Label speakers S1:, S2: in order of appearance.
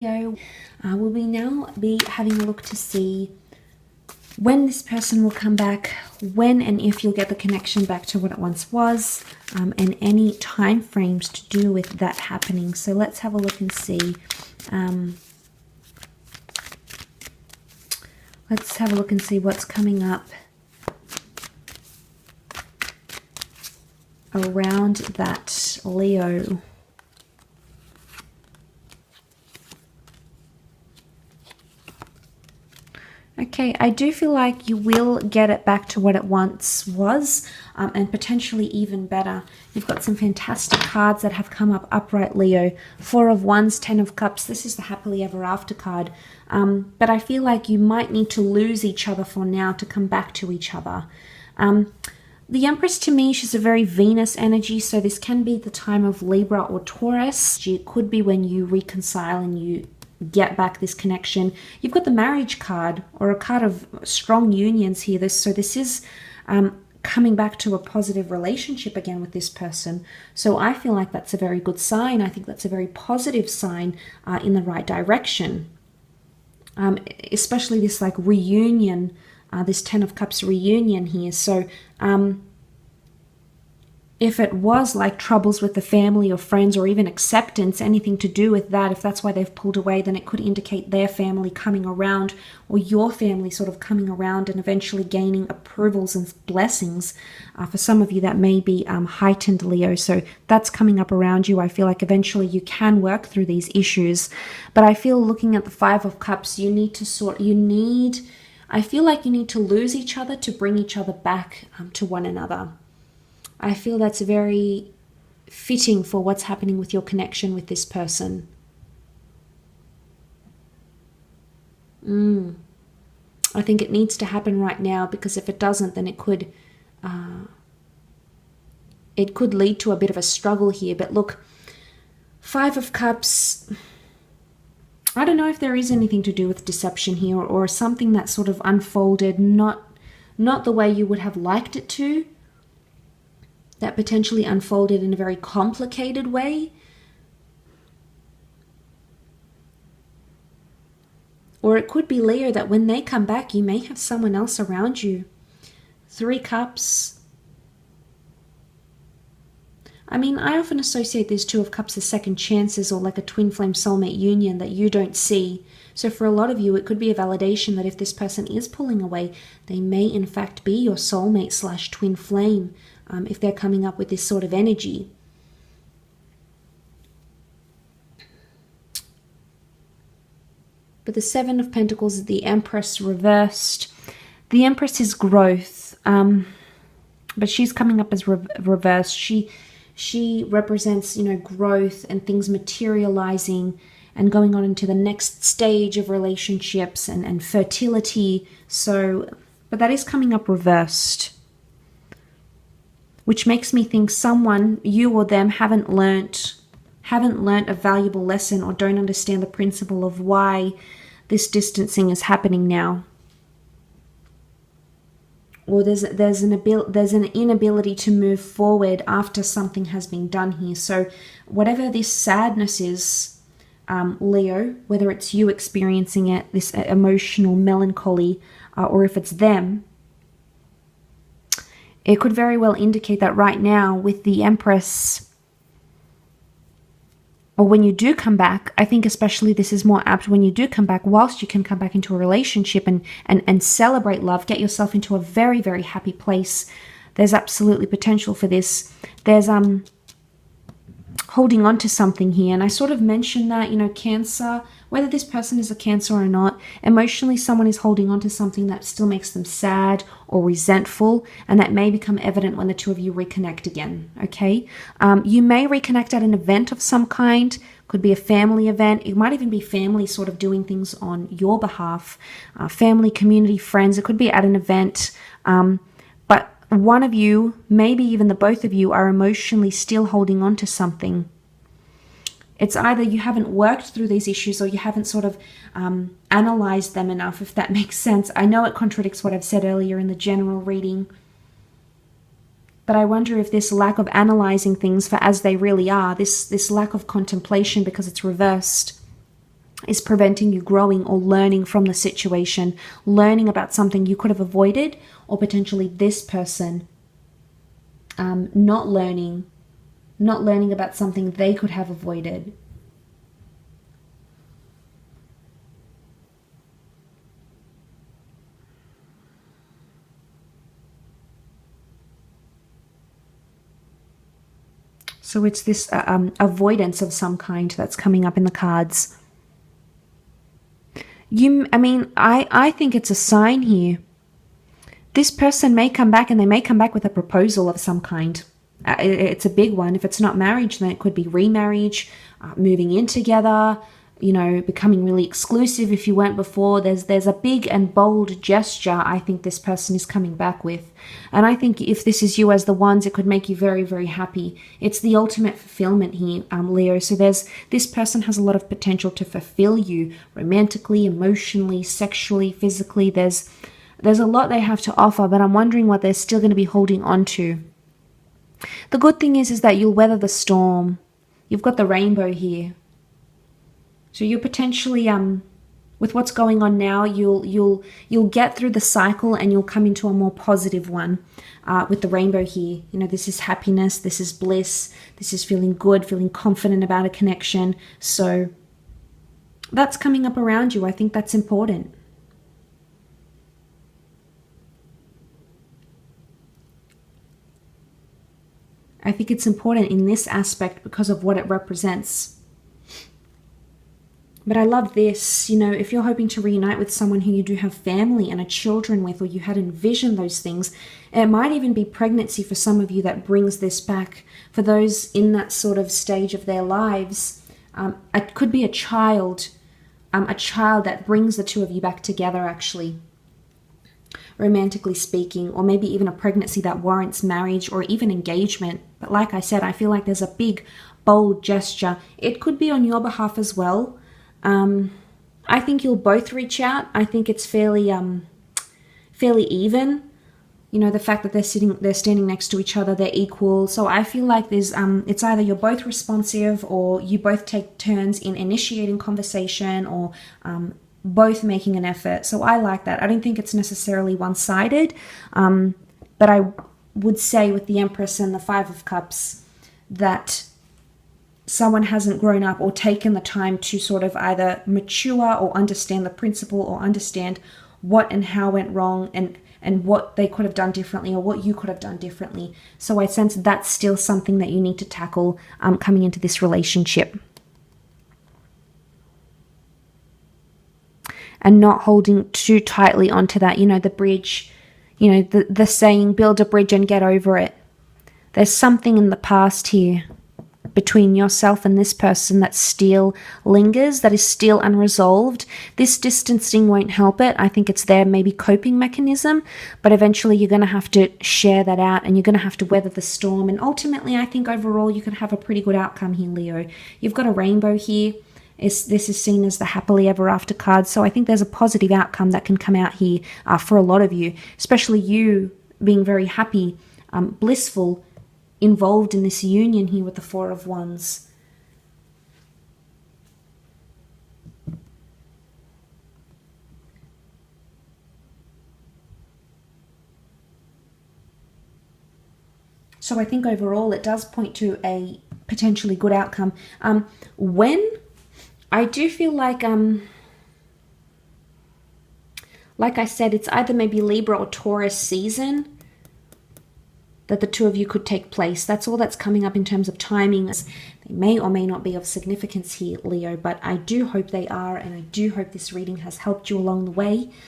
S1: Will we now be having a look to see when this person will come back, when and if you'll get the connection back to what it once was, and any time frames to do with that happening. So let's have a look and see. Let's have a look and see what's coming up around that, Leo. Okay, I do feel like you will get it back to what it once was, and potentially even better. You've got some fantastic cards that have come up upright, Leo. Four of Wands, Ten of Cups. This is the happily ever after card. But I feel like you might need to lose each other for now to come back to each other. The Empress, to me, she's a very Venus energy, so this can be the time of Libra or Taurus. It could be when you reconcile and you get back this connection. You've got the marriage card, or a card of strong unions here. So this is coming back to a positive relationship again with this person. So I feel like that's a very good sign. I think that's a very positive sign in the right direction. Especially this like reunion, this Ten of Cups reunion here. So if it was like troubles with the family or friends or even acceptance, anything to do with that, if that's why they've pulled away, then it could indicate their family coming around, or your family sort of coming around and eventually gaining approvals and blessings. For some of you, that may be heightened, Leo. So that's coming up around you. I feel like eventually you can work through these issues. But I feel looking at the Five of Cups, you need to I feel like you need to lose each other to bring each other back to one another. I feel that's very fitting for what's happening with your connection with this person. I think it needs to happen right now, because if it doesn't, then it could lead to a bit of a struggle here. But look, Five of Cups, I don't know if there is anything to do with deception here, or something that sort of unfolded not the way you would have liked it to. That potentially unfolded in a very complicated way. Or it could be, Leo, that when they come back, you may have someone else around you. Three Cups. I mean, I often associate these Two of Cups as second chances, or like a twin flame soulmate union that you don't see. So for a lot of you, it could be a validation that if this person is pulling away, they may in fact be your soulmate / twin flame. If they're coming up with this sort of energy. But the Seven of Pentacles is the Empress reversed. The Empress is growth, but she's coming up as reversed. She represents, growth and things materializing and going on into the next stage of relationships and fertility. So, but that is coming up reversed, which makes me think someone, you or them, haven't learnt a valuable lesson, or don't understand the principle of why this distancing is happening now. Or there's an inability to move forward after something has been done here. So whatever this sadness is, Leo, whether it's you experiencing it, this emotional melancholy, or if it's them, it could very well indicate that right now with the Empress, or when you do come back, I think especially this is more apt when you do come back, whilst you can come back into a relationship and celebrate love, get yourself into a very, very happy place. There's absolutely potential for this. There's holding on to something here. And I sort of mentioned that, Cancer, whether this person is a Cancer or not, emotionally someone is holding on to something that still makes them sad or resentful, and that may become evident when the two of you reconnect again, okay? You may reconnect at an event of some kind. Could be a family event. It might even be family sort of doing things on your behalf. Family, community, friends. It could be at an event. But one of you, maybe even the both of you, are emotionally still holding on to something. It's either you haven't worked through these issues, or you haven't sort of analyzed them enough, if that makes sense. I know it contradicts what I've said earlier in the general reading, but I wonder if this lack of analyzing things for as they really are, this lack of contemplation because it's reversed, is preventing you growing or learning from the situation, learning about something you could have avoided, or potentially this person not learning about something they could have avoided. So it's this avoidance of some kind that's coming up in the cards. I think it's a sign here. This person may come back, and they may come back with a proposal of some kind. It's a big one. If it's not marriage, then it could be remarriage, moving in together, becoming really exclusive if you weren't before. There's a big and bold gesture I think this person is coming back with. And I think if this is you as the ones, it could make you very, very happy. It's the ultimate fulfillment here, Leo. So this person has a lot of potential to fulfill you romantically, emotionally, sexually, physically. There's a lot they have to offer, but I'm wondering what they're still going to be holding on to. The good thing is that you'll weather the storm. You've got the rainbow here. So you're potentially, with what's going on now, you'll get through the cycle, and you'll come into a more positive one with the rainbow here. This is happiness, this is bliss, this is feeling good, feeling confident about a connection. So that's coming up around you. I think that's important. I think it's important in this aspect because of what it represents. But I love this, if you're hoping to reunite with someone who you do have family and a children with, or you had envisioned those things, it might even be pregnancy for some of you that brings this back. For those in that sort of stage of their lives, it could be a child that brings the two of you back together, actually, romantically speaking, or maybe even a pregnancy that warrants marriage or even engagement. But like I said, I feel like there's a big, bold gesture. It could be on your behalf as well. I think you'll both reach out. I think it's fairly even. The fact that they're standing next to each other, they're equal. So I feel like there's it's either you're both responsive, or you both take turns in initiating conversation, or both making an effort. So I like that. I don't think it's necessarily one-sided, but I would say with the Empress and the Five of Cups that someone hasn't grown up or taken the time to sort of either mature or understand the principle, or understand what and how went wrong, and what they could have done differently, or what you could have done differently. So I sense that's still something that you need to tackle coming into this relationship. And not holding too tightly onto that, the bridge, the saying, build a bridge and get over it. There's something in the past here between yourself and this person that still lingers, that is still unresolved. This distancing won't help it. I think it's their maybe coping mechanism, but eventually you're going to have to share that out, and you're going to have to weather the storm. And ultimately, I think overall you could have a pretty good outcome here, Leo. You've got a rainbow here. This is seen as the happily ever after card. So I think there's a positive outcome that can come out here for a lot of you, especially you being very happy, blissful, involved in this union here with the Four of Wands. So I think overall it does point to a potentially good outcome. When I do feel like I said, it's either maybe Libra or Taurus season that the two of you could take place. That's all that's coming up in terms of timing. They may or may not be of significance here, Leo, but I do hope they are, and I do hope this reading has helped you along the way.